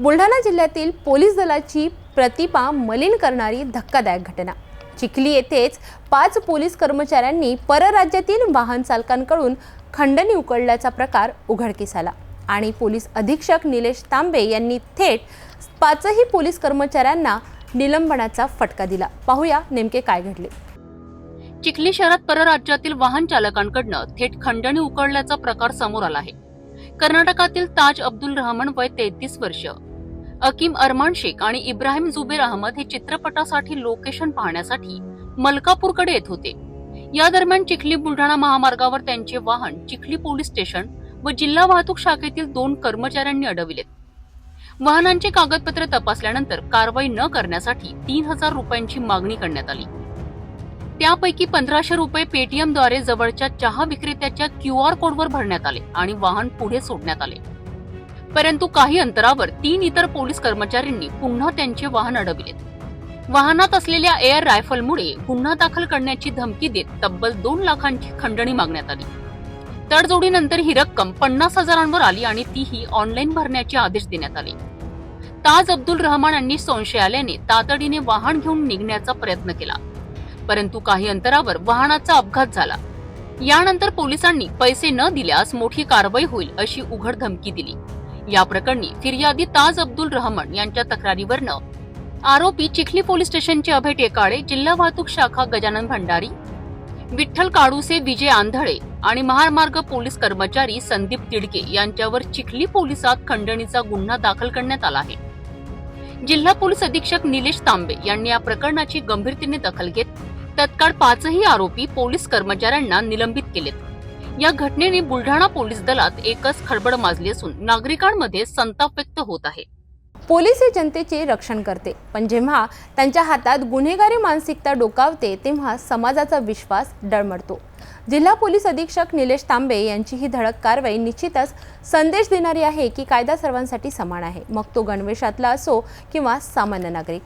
बुलढाणा जिल्ह्यातील पोलीस दलाची प्रतिभा मलिन करणारी धक्कादायक घटना। चिखली येथेच 5 पोलीस कर्मचाऱ्यांनी परराज्यातील वाहन चालकांकडून खंडणी उकळल्याचा प्रकार उघडकीस आला आणि पोलीस अधीक्षक निलेश तांबे यांनी थेट 5ही पोलीस कर्मचाऱ्यांना निलंबनाचा फटका दिला। पाहूया नेमके काय घडले। चिखली शहरात परराज्यातील वाहन चालकांकडून थेट खंडणी उकळल्याचा प्रकार समोर आला आहे। कर्नाटकातील ताज अब्दुल रहमान वय 33 वर्ष, अकीम अरमान शेख आणि इब्राहिम जुबेर अहमद हे चित्रपटासाठी लोकेशन पाहण्यासाठी मलकापूरकडे येत होते। या दरम्यान चिखली बुलढाणा महामार्गावर त्यांचे वाहन चिखली पोलीस स्टेशन व जिल्हा वाहतूक शाखेतील 2 कर्मचाऱ्यांनी अडविले। वाहनांचे कागदपत्र तपासल्यानंतर कारवाई न करण्यासाठी 3000 रुपयांची मागणी करण्यात आली। त्यापैकी 1500 रुपये पेटीएमद्वारे जवळच्या चहा विक्रेत्याच्या QR कोडवर भरण्यात आले आणि वाहन पुढे सोडण्यात आले। परंतु काही अंतरावर 3 इतर पोलीस कर्मचाऱ्यांनी पुन्हा त्यांचे वाहन अडविले। वाहनात असलेल्या एअर रायफलमुळे गुन्हा दाखल करण्याची धमकी देत तब्बल 2 लाखांची खंडणी मागण्यात आली। तडजोडीनंतर ही रक्कम 50,000 आली आणि तीही ऑनलाईन भरण्याचे आदेश देण्यात आले। ताज अब्दुल रहमान यांनी संशय आल्याने तातडीने वाहन घेऊन निघण्याचा प्रयत्न केला, परंतु काही अंतरावर वाहनाचा अपघात झाला। यानंतर पोलिसांनी पैसे न दिल्यास मोठी कारवाई होईल अशी उघड धमकी दिली। या प्रकरणी फिर्यादी ताज अब्दुल रहमान यांच्या तक्रारीवरनं आरोपी चिखली पोलीस स्टेशनचे अभय टेकाळे, जिल्हा वाहतूक शाखा गजानन भंडारी, विठ्ठल काडूसे, विजय आंधळे आणि महामार्ग पोलीस कर्मचारी संदीप तिडके यांच्यावर चिखली पोलिसात खंडणीचा गुन्हा दाखल करण्यात आला आहे। जिल्हा पोलीस अधीक्षक निलेश तांबे यांनी या प्रकरणाची गंभीरतेने दखल घेत तत्काळ 5ही आरोपी पोलीस कर्मचाऱ्यांना निलंबित केलेत। या घटनेने बुलढाणा पोलीस दलात एकच खळबळ माजली असून नागरिकांमध्ये संताप व्यक्त होत आहे। पोलीस हे जनतेचे रक्षण करते, पण जेव्हा त्यांच्या हातात गुन्हेगारी मानसिकता डोकावते तेव्हा समाजाचा विश्वास डळमळतो। जिल्हा पोलीस अधीक्षक निलेश तांबे यांची ही धडक कारवाई निश्चितच संदेश देणारी आहे की कायदा सर्वांसाठी समान आहे, मग तो गणवेशातला असो किंवा सामान्य नागरिक।